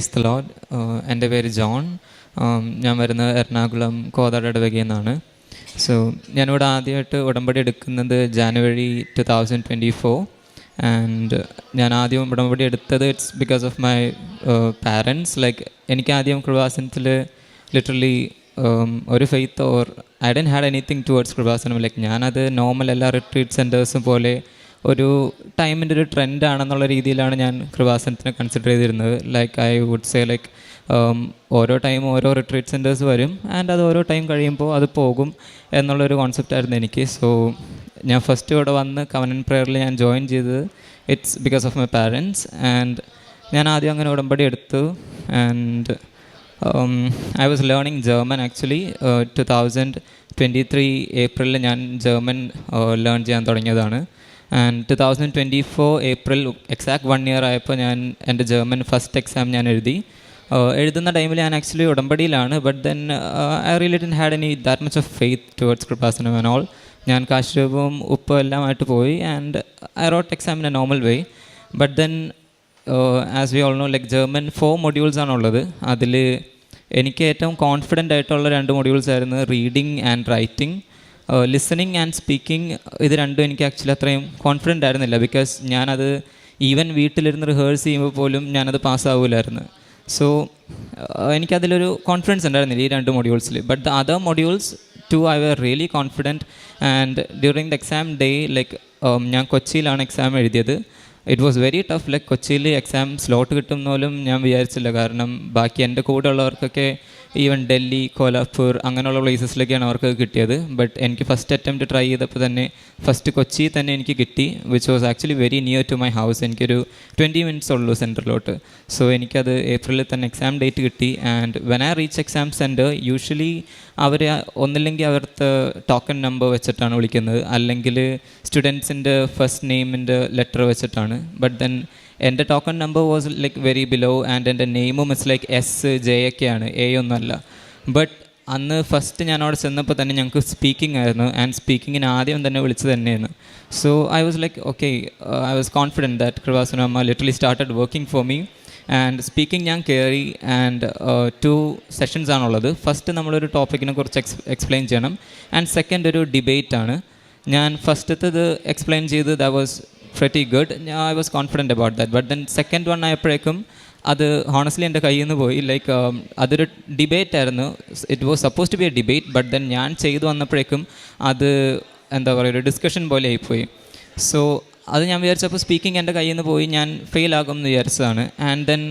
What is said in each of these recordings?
Praise the Lord. എൻ്റെ പേര് John. ഞാൻ വരുന്നത് എറണാകുളം കോതാട് ഇടവകയിൽ നിന്നാണ്. സോ ഞാനിവിടെ ആദ്യമായിട്ട് ഉടമ്പടി എടുക്കുന്നത് ജാനുവരി 2024. ആൻഡ് ഞാൻ ആദ്യം ഉടമ്പടി എടുത്തത് it's because of my parents. Like എനിക്ക് ആദ്യം കൃപാസനത്തിൽ ലിറ്ററലി ഒരു faith or I don't had anything towards Kripasanam. Like ഞാനത് നോർമൽ എല്ലാ റിട്രീറ്റ് സെൻറ്റേഴ്സും പോലെ ഒരു ടൈമിൻ്റെ ഒരു ട്രെൻഡാണെന്നുള്ള രീതിയിലാണ് ഞാൻ കൃപാസനത്തിനെ കൺസിഡർ ചെയ്തിരുന്നത്. Like I would say like ഓരോ ടൈം ഓരോ റിട്രീറ്റ് സെൻറ്റേഴ്സ് വരും ആൻഡ് അത് ഓരോ ടൈം കഴിയുമ്പോൾ അത് പോകും എന്നുള്ളൊരു കോൺസെപ്റ്റായിരുന്നു എനിക്ക്. സോ ഞാൻ ഫസ്റ്റ് ഇവിടെ വന്ന് കവനന്റ് പ്രയറിൽ ഞാൻ ജോയിൻ ചെയ്തത് it's because of my parents. And ഞാൻ ആദ്യം അങ്ങനെ ഉടമ്പടി എടുത്തു. And I was learning German actually. 2023 ഏപ്രിലിൽ ഞാൻ ജർമ്മൻ ലേൺ ചെയ്യാൻ തുടങ്ങിയതാണ്. ആൻഡ് 2024 ഏപ്രിൽ എക്സാക്ട് 1 ഇയർ ആയപ്പോൾ ഞാൻ എൻ്റെ ജർമ്മൻ ഫസ്റ്റ് എക്സാം ഞാൻ എഴുതുന്ന ടൈമിൽ ഞാൻ ആക്ച്വലി ഉടമ്പടിയിലാണ്. But then I really didn't had any that much of faith towards Kripasanam and all. ഞാൻ കാശ്രൂപവും ഉപ്പും എല്ലാമായിട്ട് പോയി and I wrote exam in a normal way. But then as we all know like German 4 modules ആണുള്ളത്. അതിൽ എനിക്ക് ഏറ്റവും confident ആയിട്ടുള്ള 2 മൊഡ്യൂൾസ് ആയിരുന്നു reading and writing. Listening and speaking ഇത് രണ്ടും എനിക്ക് ആക്ച്വലി അത്രയും കോൺഫിഡൻ്റ് ആയിരുന്നില്ല. ബിക്കോസ് ഞാനത് ഈവൻ വീട്ടിലിരുന്ന് റിഹേഴ്സ് ചെയ്യുമ്പോൾ പോലും ഞാനത് പാസ്സാവില്ലായിരുന്നു. സോ എനിക്കതിലൊരു കോൺഫിഡൻസ് ഉണ്ടായിരുന്നില്ല ഈ 2 മൊഡ്യൂൾസിൽ. But the other modules two I were really confident. And during the exam day like ഞാൻ കൊച്ചിയിലാണ് എക്സാം എഴുതിയത്. It was very tough. Like കൊച്ചിയിൽ എക്സാം സ്ലോട്ട് കിട്ടും പോലും ഞാൻ വിചാരിച്ചില്ല. കാരണം ബാക്കി എൻ്റെ കൂടെ ഉള്ളവർക്കൊക്കെ ഈവൻ ഡൽഹി, കോലാപ്പൂർ അങ്ങനെയുള്ള പ്ലേസസിലൊക്കെയാണ് അവർക്ക് കിട്ടിയത്. ബട്ട് എനിക്ക് ഫസ്റ്റ് അറ്റംപ്റ്റ് ട്രൈ ചെയ്തപ്പോൾ തന്നെ ഫസ്റ്റ് കൊച്ചി തന്നെ എനിക്ക് കിട്ടി, which was actually very near to my house. എനിക്കൊരു 20 മിനിറ്റ്സ് ഉള്ളൂ സെൻറ്ററിലോട്ട്. സോ എനിക്കത് ഏപ്രിലിൽ തന്നെ എക്സാം ഡേറ്റ് കിട്ടി. And when I reach exam centre usually അവർ ഒന്നില്ലെങ്കിൽ അവരുടെ ടോക്കൺ നമ്പർ വെച്ചിട്ടാണ് വിളിക്കുന്നത്, അല്ലെങ്കിൽ സ്റ്റുഡൻസിൻ്റെ ഫസ്റ്റ് നെയിമിൻ്റെ ലെറ്റർ വെച്ചിട്ടാണ്. ബട്ട് ദെൻ എൻ്റെ token number was like very below and എൻ്റെ നെയിമും ഇറ്റ്സ് ലൈക്ക് SJ ഒക്കെയാണ്, A ഒന്നുമല്ല. ബട്ട് അന്ന് ഫസ്റ്റ് ഞാൻ അവിടെ ചെന്നപ്പോൾ തന്നെ ഞങ്ങൾക്ക് സ്പീക്കിംഗ് ആയിരുന്നു. ആൻഡ് സ്പീക്കിങ്ങിന് ആദ്യം തന്നെ വിളിച്ചത് തന്നെയായിരുന്നു. So I was like okay, I was confident that Kripasanam Amma literally started working for me. And speaking ഞാൻ കയറി. ആൻഡ് 2 സെഷൻസ് ആണുള്ളത്. ഫസ്റ്റ് നമ്മളൊരു ടോപ്പിക്കിനെ കുറിച്ച് എക്സ്പ്ലെയിൻ ചെയ്യണം. ആൻഡ് സെക്കൻഡ് ഒരു ഡിബേറ്റ് ആണ്. ഞാൻ ഫസ്റ്റത്തേത് എക്സ്പ്ലെയിൻ ചെയ്ത് that was pretty good. I was confident about that. But then second one ആയപ്പോഴേക്കും അത് ഹോണസ്റ്റ്ലി എൻ്റെ കയ്യിൽ നിന്ന് പോയി. ലൈക്ക് അതൊരു ഡിബേറ്റ് ആയിരുന്നു. It was suppose to be a debate. But then ഞാൻ ചെയ്തു വന്നപ്പോഴേക്കും അത് എന്താ പറയുക, ഒരു ഡിസ്കഷൻ പോലെ ആയിപ്പോയി. സോ അത് ഞാൻ വിചാരിച്ചപ്പോൾ സ്പീക്കിംഗ് എൻ്റെ കയ്യിൽ നിന്ന് പോയി, ഞാൻ ഫെയിൽ ആകും എന്ന് വിചാരിച്ചതാണ്. And then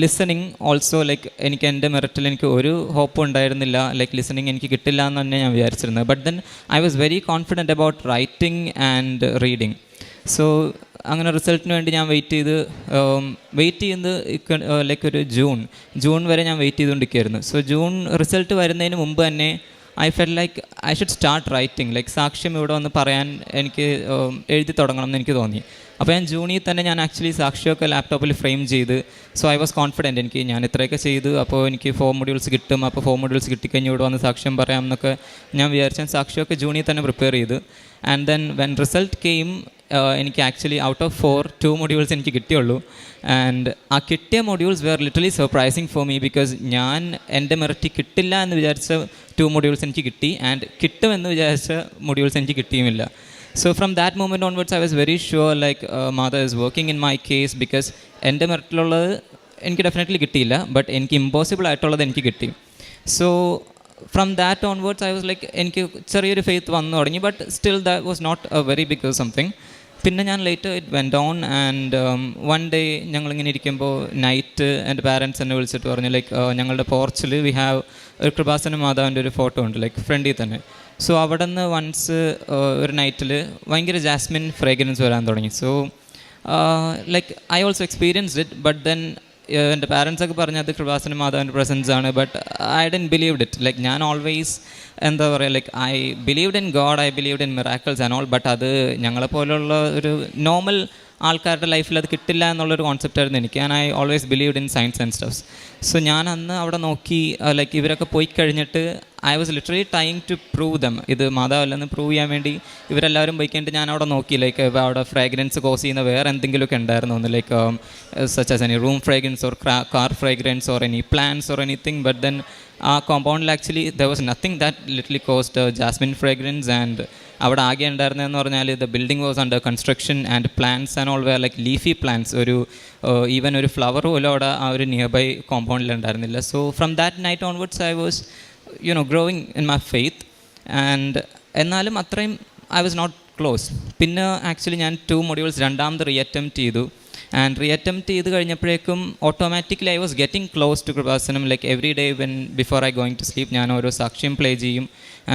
listening also like എനിക്ക് എൻ്റെ മെറിറ്റിൽ എനിക്ക് ഒരു ഹോപ്പും ഉണ്ടായിരുന്നില്ല. ലൈക്ക് ലിസണിങ് എനിക്ക് കിട്ടില്ല എന്ന് തന്നെ ഞാൻ വിചാരിച്ചിരുന്നത്. But then I was very confident about writing and reading. So അങ്ങനെ റിസൾട്ടിന് വേണ്ടി ഞാൻ വെയിറ്റ് ചെയ്യുന്നത് ലൈക്ക് ഒരു ജൂൺ വരെ ഞാൻ വെയിറ്റ് ചെയ്തുകൊണ്ടിരിക്കുകയായിരുന്നു. സോ ജൂൺ റിസൾട്ട് വരുന്നതിന് മുമ്പ് തന്നെ I felt like I should start writing. Like സാക്ഷ്യം ഇവിടെ വന്ന് പറയാൻ എനിക്ക് എഴുതി തുടങ്ങണം എന്ന് എനിക്ക് തോന്നി. അപ്പോൾ ഞാൻ ജൂണിൽ തന്നെ ഞാൻ ആക്ച്വലി സാക്ഷിയൊക്കെ ലാപ്ടോപ്പിൽ ഫ്രെയിം ചെയ്ത്. സോ ഐ വാസ് കോൺഫിഡൻറ്റ് എനിക്ക് ഞാൻ ഇത്രയൊക്കെ ചെയ്തു, അപ്പോൾ എനിക്ക് 4 മൊഡ്യൂൾസ് കിട്ടും. അപ്പോൾ 4 മൊഡ്യൂൾസ് കിട്ടിക്കഴിഞ്ഞ് ഇവിടെ വന്ന് സാക്ഷ്യം പറയാം എന്നൊക്കെ ഞാൻ വിചാരിച്ച സാക്ഷിയൊക്കെ ജൂണിൽ തന്നെ പ്രിപ്പയർ ചെയ്തു. And then when result came എനിക്ക് ആക്ച്വലി ഔട്ട് ഓഫ് 4 2 മൊഡ്യൂൾസ് എനിക്ക് കിട്ടിയുള്ളൂ. ആൻഡ് ആ കിട്ടിയ modules were literally surprising for me. Because ഞാൻ എൻ്റെ മെറിറ്റ് കിട്ടില്ല എന്ന് വിചാരിച്ച 2 മൊഡ്യൂൾസ് എനിക്ക് കിട്ടി. ആൻഡ് കിട്ടുമെന്ന് വിചാരിച്ച മൊഡ്യൂൾസ് എനിക്ക് കിട്ടിയുമില്ല. So from that moment onwards I was very sure like Mother is working in my case because എൻ്റെ മെറിറ്റിലുള്ളത് എനിക്ക് ഡെഫിനറ്റ്ലി കിട്ടിയില്ല. ബട്ട് എനിക്ക് ഇമ്പോസിബിൾ ആയിട്ടുള്ളത് എനിക്ക് കിട്ടി. So from that onwards I was like എനിക്ക് ചെറിയൊരു ഫെയ്ത്ത് വന്നു തുടങ്ങി. But still that was not a very big something. പിന്നെ ഞാൻ later it went on. And one day ഞങ്ങളിങ്ങനെ ഇരിക്കുമ്പോൾ നൈറ്റ് എൻ്റെ പാരൻസ് എന്നെ വിളിച്ചിട്ട് പറഞ്ഞു ലൈക്ക് ഞങ്ങളുടെ പോർച്ചിൽ വി ഹാവ് ഒരു കൃപാസന മാതാവിൻ്റെ ഒരു ഫോട്ടോ ഉണ്ട് ലൈക്ക് ഫ്രണ്ടിൽ തന്നെ. സോ അവിടെ നിന്ന് വൺസ് ഒരു നൈറ്റിൽ ഭയങ്കര ജാസ്മിൻ ഫ്രേഗ്രൻസ് വരാൻ തുടങ്ങി. So like I also experienced it. But then എൻ്റെ പാരൻസൊക്കെ പറഞ്ഞത് കൃപാസന മാതാവിൻ്റെ പ്രസൻസ് ആണ്. But I didn't believed it. Like ഞാൻ ഓൾവേസ് എന്താ പറയുക like I believed in God, I believed in miracles and all. But അത് ഞങ്ങളെപ്പോലുള്ള ഒരു നോർമൽ ആൾക്കാരുടെ ലൈഫിൽ അത് കിട്ടില്ല എന്നുള്ളൊരു കോൺസെപ്റ്റായിരുന്നു എനിക്ക്. And I always believed in science and stuffs. So ഞാൻ അന്ന് അവിടെ നോക്കി ലൈക്ക് ഇവരൊക്കെ പോയി കഴിഞ്ഞിട്ട് I was literally trying to prove them ഇത് മാതാവല്ലെന്ന് പ്രൂവ് ചെയ്യാൻ വേണ്ടി ഇവരെല്ലാവരും പോയിക്കൊണ്ട് ഞാൻ അവിടെ നോക്കി ലൈക്ക് അവിടെ ഫ്രാഗ്രൻസ് കോസ് ചെയ്യുന്ന വേറെ എന്തെങ്കിലുമൊക്കെ ഉണ്ടായിരുന്നു ഒന്ന് like such as any room fragrance or car fragrance or any plants or anything but then ആ കോമ്പൗണ്ടിൽ actually there was nothing that literally cost jasmine fragrance and അവിടെ ആകെ ഉണ്ടായിരുന്നതെന്ന് പറഞ്ഞാൽ the building was under construction and plants and all were like leafy plants ഒരു even ഒരു flower പോലും അവിടെ ആ ഒരു നിയർ ബൈ കോമ്പൗണ്ടിൽ ഉണ്ടായിരുന്നില്ല. So from that night onwards I was growing in my faith and എന്നാലും അത്രയും ഐ വാസ് നോട്ട് ക്ലോസ്. പിന്നെ ആക്ച്വലി ഞാൻ 2 modules രണ്ടാമത് റീഅറ്റംപ്റ്റ് ചെയ്തു ആൻഡ് റീഅറ്റംപ്റ്റ് ചെയ്ത് കഴിഞ്ഞപ്പോഴേക്കും automatically I was getting close to Kripasanam like every day when before I going to sleep ഞാൻ ഓരോ സാക്ഷ്യം പ്ലേ ചെയ്യും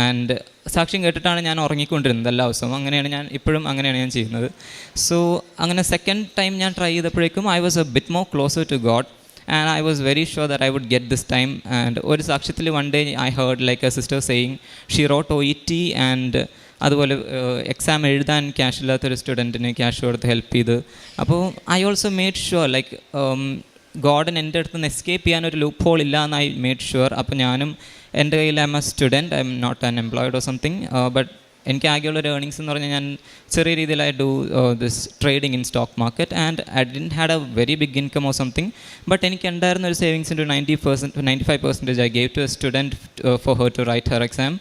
ആൻഡ് സാക്ഷ്യം കേട്ടിട്ടാണ് ഞാൻ ഉറങ്ങിക്കൊണ്ടിരുന്നത് എല്ലാ ദിവസവും. അങ്ങനെയാണ് ഞാൻ ഇപ്പോഴും അങ്ങനെയാണ് ഞാൻ ചെയ്യുന്നത്. സോ അങ്ങനെ സെക്കൻഡ് ടൈം ഞാൻ ട്രൈ ചെയ്തപ്പോഴേക്കും I was a bit more closer to God and I was very sure that I would get this time. And ഒരു സാക്ഷ്യത്തിൽ one day I heard like a sister saying she wrote OET and അതുപോലെ exam എഴുതാൻ cash ഇല്ലാത്തൊരു സ്റ്റുഡൻറ്റിന് cash കൊടുത്ത് help ചെയ്ത്. അപ്പോൾ I also made sure like Goddard എൻ്റെ അടുത്ത് നിന്ന് എസ്കേപ്പ് ചെയ്യാനൊരു ലൂപ്പ് ഹോൾ ഇല്ല എന്ന് ഐ മേഡ് ഷുവർ. അപ്പോൾ ഞാനും എൻ്റെ കയ്യിൽ I am a student, I am not an employed or something but എനിക്ക് ആകെയുള്ളൊരു ഏർണിങ്സ് എന്ന് പറഞ്ഞാൽ ഞാൻ ചെറിയ രീതിയിൽ I do this trading in stock market and I didn't had a very big income or something but എനിക്ക് ഉണ്ടായിരുന്ന ഒരു സേവിങ്സിൻ്റെ 95% I gave to a student for her to write her exam.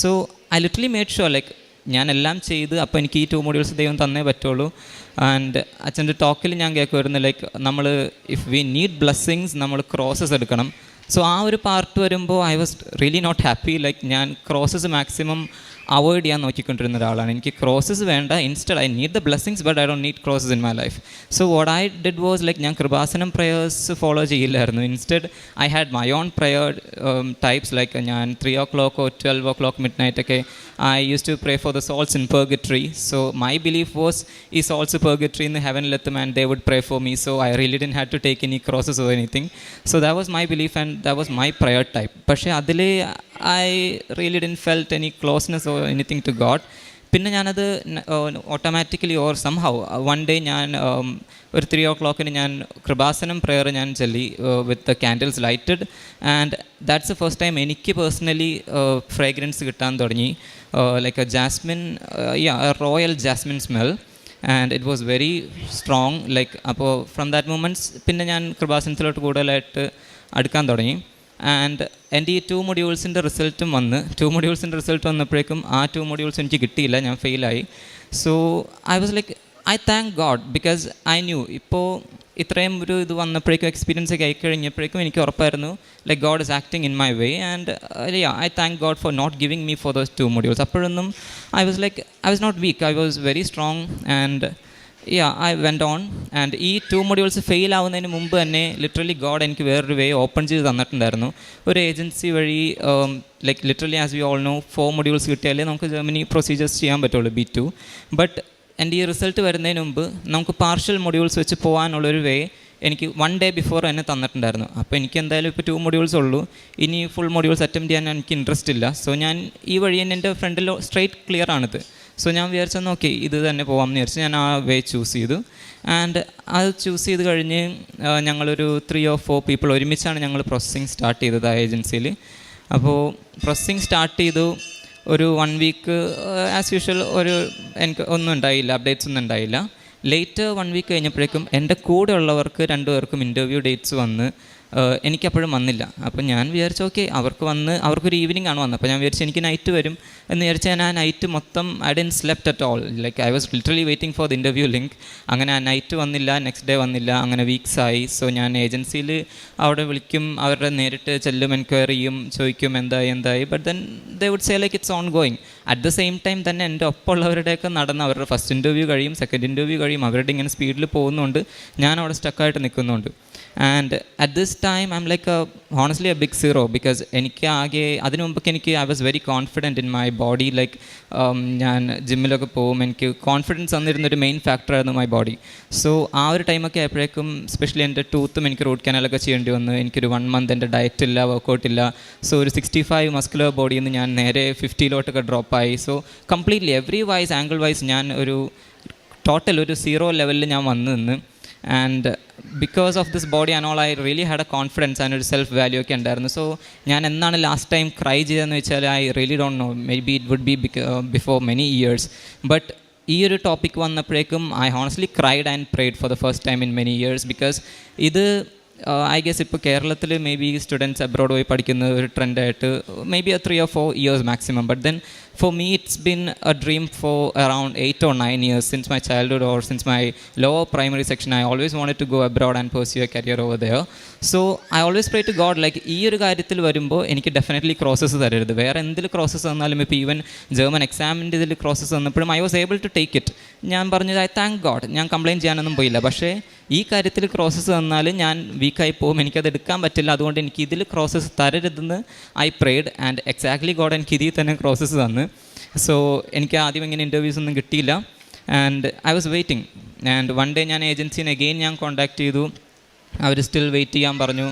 So I literally made sure like ഞാൻ എല്ലാം ചെയ്ത് അപ്പോൾ എനിക്ക് ഈ 2 modules ദൈവം തന്നേ പറ്റുള്ളൂ. ആൻഡ് അച്ഛൻ്റെ ടോക്കിൽ ഞാൻ കേൾക്കുമായിരുന്നു ലൈക്ക് നമ്മൾ ഇഫ് വി നീഡ് ബ്ലെസ്സിങ്സ് നമ്മൾ ക്രോസസ് എടുക്കണം. സോ ആ ഒരു പാർട്ട് വരുമ്പോൾ I was really not happy like ഞാൻ ക്രോസസ് മാക്സിമം അവോയ്ഡ് ചെയ്യാൻ നോക്കിക്കൊണ്ടിരുന്ന ഒരാളാണ്. എനിക്ക് ക്രോസസ് വേണ്ട, instead I need the blessings but I don't need crosses in my life. So what I did was like ഞാൻ കൃപാസനം പ്രയേഴ്സ് ഫോളോ ചെയ്യില്ലായിരുന്നു. Instead I had my own prayer types like ഞാൻ 3 o'clock or 12 o'clock midnight ഒക്കെ I used to pray for the souls in purgatory. So my belief was ഈ souls purgatory in heaven എത്തും and they would pray for me. So I really didn't have to take any crosses or anything. So that was my belief and that was my prayer type. പക്ഷേ അതിൽ I really didn't felt any closeness or anything to God. പിന്നെ ഞാനത് automatically or somehow one day ഞാൻ ഒരു 3 o'clock ഞാൻ Kripasanam prayer ഞാൻ ചൊല്ലി with the candles lighted and that's the first time എനിക്ക് പേഴ്സണലി ഫ്രേഗ്രൻസ് കിട്ടാൻ തുടങ്ങി like a jasmine royal jasmine smell and it was very strong like. അപ്പോൾ ഫ്രം ദാറ്റ് മൊമെൻറ്റ്സ് പിന്നെ ഞാൻ കൃപാസനത്തിലോട്ട് കൂടുതലായിട്ട് അടുക്കാൻ തുടങ്ങി. ആൻഡ് എൻ്റെ ഈ 2 modules റിസൾട്ടും വന്ന് 2 modules റിസൾട്ട് വന്നപ്പോഴേക്കും ആ 2 modules എനിക്ക് കിട്ടിയില്ല, ഞാൻ ഫെയിലായി. So I was like I thank God because I knew ഇപ്പോൾ ഇത്രയും ഒരു ഇത് വന്നപ്പോഴേക്കും എക്സ്പീരിയൻസ് ഒക്കെ ആയിക്കഴിഞ്ഞപ്പോഴേക്കും എനിക്ക് ഉറപ്പായിരുന്നു like God is acting in my way and I thank God for not giving me for those 2 modules. അപ്പോഴൊന്നും I was not weak, I was very strong and I went on. And ഈ 2 modules fail ആവുന്നതിന് മുമ്പ് തന്നെ literally God എനിക്ക് വേറൊരു വേ open ചെയ്ത് തന്നിട്ടുണ്ടായിരുന്നു. ഒരു ഏജൻസി വഴി like literally as we all no 4 modules കിട്ടിയാലേ നമുക്ക് ജർമ്മനി പ്രൊസീജിയേഴ്സ് ചെയ്യാൻ പറ്റുള്ളൂ B2. ബട്ട് എൻ്റെ ഈ റിസൾട്ട് വരുന്നതിന് മുമ്പ് നമുക്ക് പാർഷ്യൽ modules വെച്ച് പോകാനുള്ളൊരു വേ എനിക്ക് 1 day ബിഫോർ എന്നെ തന്നിട്ടുണ്ടായിരുന്നു. അപ്പോൾ എനിക്ക് എന്തായാലും ഇപ്പോൾ 2 modules ഉള്ളൂ, ഇനി ഫുൾ modules അറ്റംപ്റ്റ് ചെയ്യാൻ എനിക്ക് ഇൻട്രസ്റ്റ് ഇല്ല. സോ ഞാൻ ഈ വഴി തന്നെ എൻ്റെ ഫ്രണ്ടിൽ സ്ട്രെയിറ്റ് ക്ലിയർ ആണിത്. സോ ഞാൻ വിചാരിച്ചെന്ന് ഓക്കെ ഇത് തന്നെ പോകാമെന്ന് വിചാരിച്ച് ഞാൻ ആ വേ ചൂസ് ചെയ്തു. ആൻഡ് അത് ചൂസ് ചെയ്ത് കഴിഞ്ഞ് ഞങ്ങളൊരു 3 or 4 people ഒരുമിച്ചാണ് ഞങ്ങൾ പ്രോസസ്സിങ് സ്റ്റാർട്ട് ചെയ്തത് ആ ഏജൻസിയിൽ. അപ്പോൾ പ്രോസസ്സിങ് സ്റ്റാർട്ട് ചെയ്തു ഒരു 1 week ആസ് യൂഷ്വൽ എനിക്ക് ഒന്നും ഉണ്ടായില്ല, അപ്ഡേറ്റ്സ് ഒന്നും ഉണ്ടായില്ല. ലേറ്റ് 1 week കഴിഞ്ഞപ്പോഴേക്കും എൻ്റെ കൂടെ ഉള്ളവർക്ക് 2 പേർക്കും ഇൻ്റർവ്യൂ ഡേറ്റ്സ് വന്ന് എനിക്കപ്പോഴും വന്നില്ല. അപ്പോൾ ഞാൻ വിചാരിച്ചു ഓക്കെ അവർക്കൊരു ഈവനിങ് ആണ് വന്നത്. അപ്പോൾ ഞാൻ വിചാരിച്ചു എനിക്ക് നൈറ്റ് വരും എന്ന് വിചാരിച്ചാൽ ഞാൻ ആ നൈറ്റ് മൊത്തം I didn't slept at all like I was literally waiting for the interview link. അങ്ങനെ ആ നൈറ്റ് വന്നില്ല, നെക്സ്റ്റ് ഡേ വന്നില്ല, അങ്ങനെ വീക്സ് ആയി. സോ ഞാൻ ഏജൻസിയിൽ അവിടെ വിളിക്കും, അവരുടെ നേരിട്ട് ചെല്ലും, എൻക്വയറി ചെയ്യും, ചോദിക്കും എന്തായി. But then they would say like it's on going. At the same time തന്നെ എൻ്റെ ഒപ്പമുള്ളവരുടെയൊക്കെ നടന്ന് അവരുടെ ഫസ്റ്റ് ഇൻ്റർവ്യൂ കഴിയും, സെക്കൻഡ് ഇൻ്റർവ്യൂ കഴിയും, അവരുടെ ഇങ്ങനെ സ്പീഡിൽ പോകുന്നുണ്ട്, ഞാൻ അവിടെ സ്റ്റക്കായിട്ട് നിൽക്കുന്നുണ്ട്. And at this time I am like honestly a big zero because എനിക്ക് ആകെ അതിനു മുമ്പൊക്കെ എനിക്ക് I was very confident in my body like ഞാൻ ജിമ്മിലൊക്കെ പോകും, എനിക്ക് കോൺഫിഡൻസ് തന്നിരുന്നൊരു മെയിൻ ഫാക്ടറായിരുന്നു മൈ ബോഡി. സോ ആ ഒരു ടൈമൊക്കെ ആയപ്പോഴേക്കും സ്പെഷ്യലി എൻ്റെ ടൂത്തും എനിക്ക് റൂട്ട് കനാലൊക്കെ ചെയ്യേണ്ടി വന്നു. എനിക്കൊരു 1 month എൻ്റെ ഡയറ്റ് ഇല്ല, വർക്കൗട്ട് ഇല്ല. സോ ഒരു 65 മസ്കുലർ ബോഡിയിൽ നിന്ന് ഞാൻ നേരെ 50 ഡ്രോപ്പായി. So completely every wise angle wise ഞാൻ ഒരു ടോട്ടൽ ഒരു 0 ലെവലിൽ ഞാൻ വന്നു നിന്ന്. And because of this body and all I really had a confidence and ഒരു സെൽഫ് വാല്യൂ ഒക്കെ ഉണ്ടായിരുന്നു. സോ ഞാൻ എന്നാണ് ലാസ്റ്റ് ടൈം ക്രൈ ചെയ്തതെന്ന് വെച്ചാൽ I really don't know, maybe it would be before many years. But ഈ ഒരു topic വന്നപ്പോഴേക്കും I honestly cried and prayed for the first time in many years. Because ഇത് I guess ഇപ്പോൾ കേരളത്തിൽ maybe students abroad പോയി പഠിക്കുന്ന ഒരു ട്രെൻഡായിട്ട് maybe 3 or 4 years maximum. But then for me it's been a dream for around 8 or 9 years since my childhood or since my lower primary section. I always wanted to go abroad and pursue a career over there. So I always pray to God, like ഈ ഒരു കാര്യത്തിൽ വരുമ്പോൾ എനിക്ക് definitely crosses തരരുത്. വേറെ എന്തിൽ crosses തന്നാലും ഇപ്പോൾ even German എക്സാമിൻ്റെ ഇതിൽ ക്രോസസ് തന്നപ്പോഴും I was able to take it. ഞാൻ പറഞ്ഞത് ഐ താങ്ക് ഗോഡ്, ഞാൻ കംപ്ലയിൻറ്റ് ചെയ്യാനൊന്നും പോയില്ല. പക്ഷേ ഈ കാര്യത്തിൽ ക്രോസസ് തന്നാൽ ഞാൻ വീക്കായി പോകും, എനിക്കത് എടുക്കാൻ പറ്റില്ല. അതുകൊണ്ട് എനിക്ക് ഇതിൽ ക്രോസസ് തരരുതെന്ന് I prayed and exactly God എനിക്ക് ഇതിൽ തന്നെ ക്രോസസ് തന്ന്. സോ എനിക്ക് ആദ്യം ഇങ്ങനെ ഇൻ്റർവ്യൂസ് ഒന്നും കിട്ടിയില്ല and I was waiting. And one day ഞാൻ ഏജൻസീനെ അഗെയിൻ ഞാൻ കോൺടാക്ട് ചെയ്തു. അവർ സ്റ്റിൽ വെയിറ്റ് ചെയ്യാൻ പറഞ്ഞു.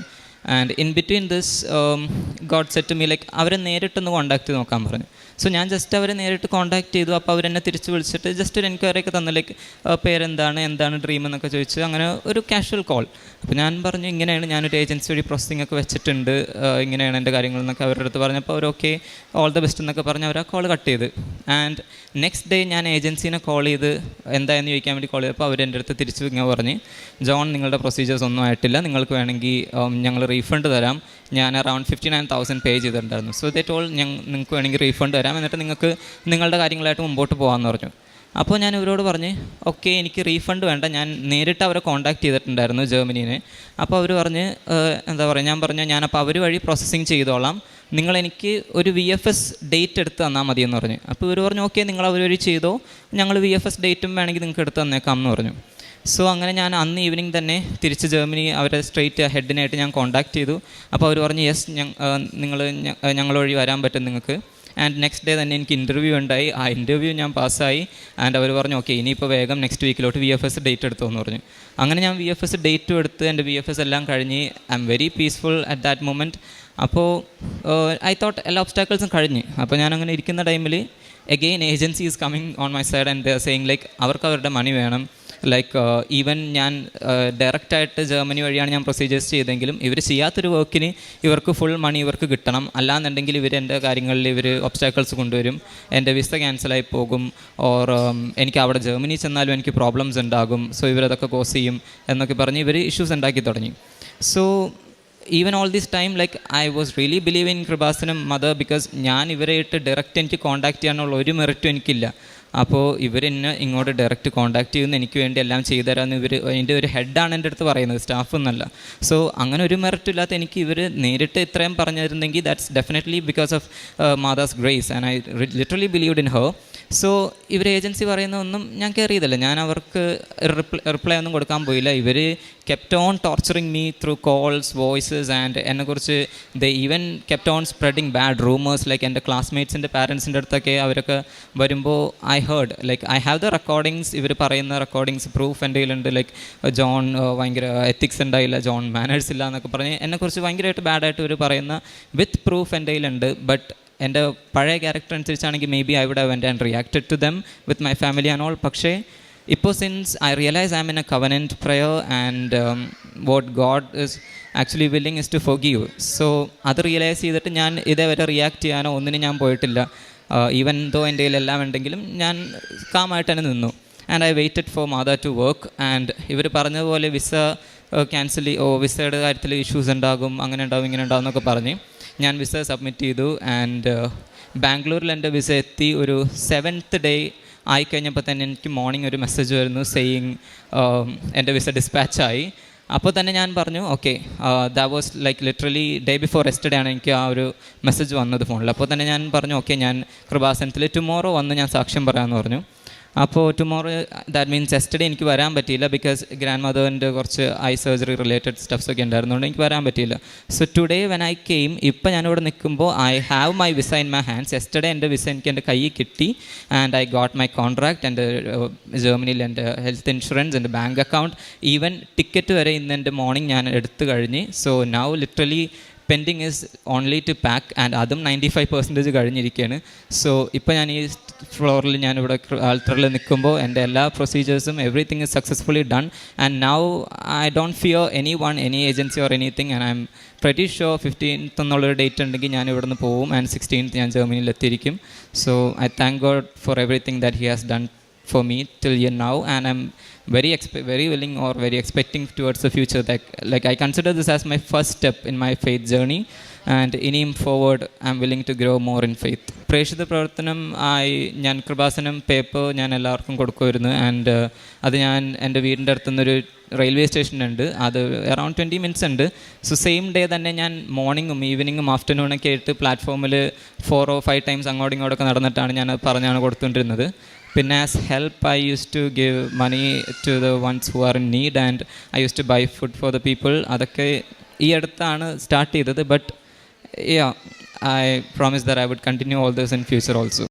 And in between this God set to me like അവരെ നേരിട്ടൊന്ന് കോൺടാക്ട് ചെയ്ത് നോക്കാൻ പറഞ്ഞു. സോ ഞാൻ ജസ്റ്റ് അവരെ നേരിട്ട് കോൺടാക്ട് ചെയ്തു. അപ്പോൾ അവരെന്നെ തിരിച്ച് വിളിച്ചിട്ട് ജസ്റ്റ് ഒരു എൻക്വയറി ഒക്കെ തന്നു, ലൈക്ക് എന്താണ് ഡ്രീം എന്നൊക്കെ ചോദിച്ചു. അങ്ങനെ ഒരു കാഷ്വൽ കോൾ. അപ്പോൾ ഞാൻ പറഞ്ഞു ഇങ്ങനെയാണ്, ഞാനൊരു ഏജൻസി വഴി പ്രോസസ്സിംഗ് ഒക്കെ വെച്ചിട്ടുണ്ട്, ഇങ്ങനെയാണ് എൻ്റെ കാര്യങ്ങളെന്നൊക്കെ അവരുടെ അടുത്ത് പറഞ്ഞപ്പോൾ അവർ ഓക്കെ ഓൾ ദ ബെസ്റ്റ് എന്നൊക്കെ പറഞ്ഞ് അവർ ആ കോൾ കട്ട് ചെയ്ത്. ആൻഡ് നെക്സ്റ്റ് ഡേ ഞാൻ ഏജൻസീനെ കോൾ ചെയ്ത് എന്തായെന്ന് ചോദിക്കാൻ വേണ്ടി കോൾ ചെയ്തപ്പോൾ അവർ എൻ്റെ അടുത്ത് തിരിച്ച് ഇങ്ങനെ പറഞ്ഞ്, ജോൺ നിങ്ങളുടെ പ്രൊസീജിയേഴ്സ് ഒന്നും ആയിട്ടില്ല, നിങ്ങൾക്ക് വേണമെങ്കിൽ ഞങ്ങൾ റീഫണ്ട് തരാം. ഞാൻ അറൗണ്ട് 59,000 പേ ചെയ്തിട്ടുണ്ടായിരുന്നു. സോ ദേ ടോൾ നിങ്ങൾക്ക് വേണമെങ്കിൽ റീഫണ്ട് തരാം, എന്നിട്ട് നിങ്ങൾക്ക് നിങ്ങളുടെ കാര്യങ്ങളായിട്ട് മുമ്പോട്ട് പോകാമെന്ന് പറഞ്ഞു. അപ്പോൾ ഞാൻ ഇവരോട് പറഞ്ഞ് ഓക്കെ എനിക്ക് റീഫണ്ട് വേണ്ട, ഞാൻ നേരിട്ട് അവരെ കോൺടാക്ട് ചെയ്തിട്ടുണ്ടായിരുന്നു ജർമ്മനീനെ. അപ്പോൾ അവർ പറഞ്ഞ് ഞാൻ പറഞ്ഞു ഞാനപ്പോൾ അവർ വഴി പ്രോസസ്സിങ് ചെയ്തോളാം, നിങ്ങളെനിക്ക് ഒരു VFS ഡേറ്റ് എടുത്ത് തന്നാൽ മതിയെന്ന് പറഞ്ഞു. അപ്പോൾ ഇവർ പറഞ്ഞു ഓക്കെ നിങ്ങൾ അവർ വഴി ചെയ്തോ, ഞങ്ങൾ VFS ഡേറ്റും വേണമെങ്കിൽ നിങ്ങൾക്ക് എടുത്ത് തന്നേക്കാം എന്ന് പറഞ്ഞു. സോ അങ്ങനെ ഞാൻ അന്ന് ഈവനിങ് തന്നെ തിരിച്ച് ജർമ്മനി അവരെ സ്ട്രെയിറ്റ് ഹെഡിനായിട്ട് ഞാൻ കോൺടാക്ട് ചെയ്തു. അപ്പോൾ അവർ പറഞ്ഞു യെസ് ഞങ്ങൾ വഴി വരാൻ പറ്റും നിങ്ങൾക്ക്. ആൻഡ് നെക്സ്റ്റ് ഡേ തന്നെ എനിക്ക് ഇൻ്റർവ്യൂ ഉണ്ടായി. ആ ഇൻ്റർവ്യൂ ഞാൻ പാസ്സായി. ആൻഡ് അവർ പറഞ്ഞു ഓക്കെ ഇനിയിപ്പോൾ വേഗം നെക്സ്റ്റ് വീക്കിലോട്ട് VFS ഡേറ്റ് എടുത്തോ എന്ന് പറഞ്ഞു. അങ്ങനെ ഞാൻ VFS ഡേറ്റും എടുത്ത് എൻ്റെ VFS എല്ലാം കഴിഞ്ഞ് I am very peaceful at that moment. അപ്പോൾ ഐ തോട്ട് എല്ലാ ഒബ്സ്റ്റാക്കിൾസും കഴിഞ്ഞ്. അപ്പോൾ ഞാൻ അങ്ങനെ ഇരിക്കുന്ന ടൈമിൽ again agency is coming on my side and they are saying like അവർക്ക് അവരുടെ മണി വേണം. ലൈക്ക് ഈവൻ ഞാൻ ഡയറക്റ്റായിട്ട് ജർമ്മനി വഴിയാണ് ഞാൻ പ്രൊസീജിയേഴ്സ് ചെയ്തെങ്കിലും ഇവർ ചെയ്യാത്തൊരു വർക്കിന് ഇവർക്ക് ഫുൾ മണി ഇവർക്ക് കിട്ടണം. അല്ലാന്നുണ്ടെങ്കിൽ ഇവർ എൻ്റെ കാര്യങ്ങളിൽ ഇവർ ഒബ്സ്റ്റാക്കിൾസ് കൊണ്ടുവരും, എൻ്റെ വിസ ക്യാൻസലായി പോകും, ഓർ എനിക്ക് അവിടെ ജർമ്മനി ചെന്നാലും എനിക്ക് പ്രോബ്ലംസ് ഉണ്ടാകും. സോ ഇവരതൊക്കെ കോസ് ചെയ്യും എന്നൊക്കെ പറഞ്ഞ് ഇവർ ഇഷ്യൂസ് ഉണ്ടാക്കി തുടങ്ങി. So even all this time like I was really believe in Kripasanam mother, because ഞാൻ ഇവരായിട്ട് ഡയറക്റ്റ് എനിക്ക് കോൺടാക്ട് ചെയ്യാനുള്ള ഒരു മെറിറ്റും എനിക്കില്ല. അപ്പോൾ ഇവരെന്നെ ഇങ്ങോട്ട് ഡയറക്റ്റ് കോൺടാക്ട് ചെയ്യുന്നു, എനിക്ക് വേണ്ടി എല്ലാം ചെയ്തു തരാമെന്ന് ഇവർ അതിൻ്റെ ഒരു ഹെഡാണ് എൻ്റെ അടുത്ത് പറയുന്നത്, സ്റ്റാഫ് എന്നല്ല. സോ അങ്ങനെ ഒരു മെറിറ്റ് ഇല്ലാത്ത എനിക്ക് ഇവർ നേരിട്ട് ഇത്രയും പറഞ്ഞിരുന്നെങ്കിൽ ദാറ്റ്സ് ഡെഫിനറ്റ്ലി ബിക്കോസ് ഓഫ് മാതാസ് grace and I literally believed in her. So ഇവർ ഏജൻസി പറയുന്ന ഒന്നും ഞാൻ കെയർ ചെയ്തില്ല. ഞാൻ അവർക്ക് റിപ്ലൈ ഒന്നും കൊടുക്കാൻ പോയില്ല. ഇവർ kept on torturing me through calls, voices and എന്നെക്കുറിച്ച് the even kept on spreading bad rumours. Like എൻ്റെ ക്ലാസ്മേറ്റ്സിൻ്റെ പാരൻസിൻ്റെ അടുത്തൊക്കെ അവരൊക്കെ വരുമ്പോൾ I heard like I have the recordings, ഇവർ പറയുന്ന റെക്കോർഡിങ്സ് പ്രൂഫ് എൻ്റെ കയ്യിലുണ്ട്. ലൈക്ക് ജോൺ ഭയങ്കര എത്തിക്സ് ഉണ്ടായില്ല, ജോൺ മാനേഴ്സ് ഇല്ല എന്നൊക്കെ പറഞ്ഞ് എന്നെക്കുറിച്ച് ഭയങ്കരമായിട്ട് ബാഡായിട്ട് ഇവർ പറയുന്ന വിത്ത് പ്രൂഫ് എൻ്റെ കയ്യിലുണ്ട്. ബട്ട് എൻ്റെ പഴയ ക്യാരക്ടർ അനുസരിച്ചാണെങ്കിൽ maybe I would have went and reacted to them with my family and all. പക്ഷേ ഇപ്പോൾ since I realise I am in a covenant prayer and what God is actually willing is to forgive. So അത് realise ചെയ്തിട്ട് ഞാൻ ഇതേവരെ react ചെയ്യാനോ ഒന്നിനും ഞാൻ പോയിട്ടില്ല. ഈവൻ ദോ എൻ്റെ കയ്യിലെല്ലാം ഉണ്ടെങ്കിലും ഞാൻ കാമായിട്ട് തന്നെ നിന്നു. And I waited for mother to work. And ഇവർ പറഞ്ഞതുപോലെ വിസ ക്യാൻസൽ വിസയുടെ കാര്യത്തിൽ ഇഷ്യൂസ് ഉണ്ടാകും, അങ്ങനെ ഉണ്ടാകും ഇങ്ങനെ ഉണ്ടാകും എന്നൊക്കെ പറഞ്ഞ് ഞാൻ വിസ സബ്മിറ്റ് ചെയ്തു. ആൻഡ് ബാംഗ്ലൂരിൽ എൻ്റെ വിസ എത്തി. ഒരു 7th ഡേ ആയിക്കഴിഞ്ഞപ്പോൾ തന്നെ എനിക്ക് മോർണിംഗ് ഒരു മെസ്സേജ് വരുന്നു സെയിങ് എൻ്റെ വിസ ഡിസ്പാച്ചായി. അപ്പോൾ തന്നെ ഞാൻ പറഞ്ഞു okay that was like literally day before yesterday ആണ് എനിക്ക് ആ ഒരു മെസ്സേജ് വന്നത് ഫോണിൽ. അപ്പോൾ തന്നെ ഞാൻ പറഞ്ഞു ഓക്കെ ഞാൻ കൃപാസനത്തിൽ ടുമോറോ വന്ന് ഞാൻ സാക്ഷ്യം പറയാമെന്ന് പറഞ്ഞു. അപ്പോൾ ടുമോറോ ദാറ്റ് മീൻസ് യെസ്റ്റർഡേ എനിക്ക് വരാൻ പറ്റിയില്ല, ബിക്കോസ് ഗ്രാൻഡ് മദറിൻ്റെ കുറച്ച് ഐ സർജറി റിലേറ്റഡ് സ്റ്റഫ്സ് ഒക്കെ ഉണ്ടായിരുന്നുകൊണ്ട് എനിക്ക് വരാൻ പറ്റിയില്ല. So today when I came, ഇപ്പോൾ ഞാനിവിടെ നിൽക്കുമ്പോൾ I have my visa in my hands. Yesterday എൻ്റെ വിസ എനിക്ക് എൻ്റെ കയ്യിൽ കിട്ടി. And I got my contract, എൻ്റെ ജർമ്മനിയിൽ എൻ്റെ ഹെൽത്ത് ഇൻഷുറൻസ്, എൻ്റെ ബാങ്ക് അക്കൗണ്ട്, ഈവൻ ടിക്കറ്റ് വരെ ഇന്ന് എൻ്റെ മോർണിംഗ് ഞാൻ എടുത്തു കഴിഞ്ഞ്. So now literally pending is only to pack and അതും 95% കഴിഞ്ഞിരിക്കുകയാണ്. സോ ഇപ്പോൾ ഞാൻ ഈ ഫ്ലോറിൽ ഞാനിവിടെ ആൾട്ടറിൽ നിൽക്കുമ്പോൾ എൻ്റെ എല്ലാ പ്രൊസീജിയേഴ്സും everything is successfully done and now I don't fear any agency or anything and I am pretty sure 15th എന്നുള്ളൊരു ഡേറ്റ് ഉണ്ടെങ്കിൽ ഞാൻ ഇവിടെ നിന്ന് പോവും ആൻഡ് 16th ഞാൻ ജർമ്മനിയിൽ എത്തിയിരിക്കും. So I thank God for everything that he has done for me till here now, and I'm very willing or very expecting towards the future, that like I consider this as my first step in my faith journey, and ഇനിയും forward I'm willing to grow more in faith. പ്രേക്ഷിത പ്രവർത്തനം ഞാൻ Kripasanam paper ഞാൻ എല്ലാവർക്കും കൊടുക്കുമായിരുന്നു. And അത് ഞാൻ എൻ്റെ വീടിൻ്റെ അടുത്തുനിന്നൊരു റെയിൽവേ സ്റ്റേഷനുണ്ട്, അത് അറൗണ്ട് 20 minutes ഉണ്ട്. സോ സെയിം ഡേ തന്നെ ഞാൻ മോർണിംഗും ഈവനിങ്ങും ആഫ്റ്റർനൂണൊക്കെ ആയിട്ട് പ്ലാറ്റ്ഫോമിൽ 4 or 5 times അങ്ങോട്ടും ഇങ്ങോട്ടൊക്കെ നടന്നിട്ടാണ് ഞാൻ പറഞ്ഞാണ് കൊടുത്തുകൊണ്ടിരുന്നത്. പിന്നെ as help I use to give money to the ones who are in need and I use to buy food for the people. അതൊക്കെ ഈ അടുത്താണ് സ്റ്റാർട്ട് ചെയ്തത്. But I promise that I would continue all this in future also.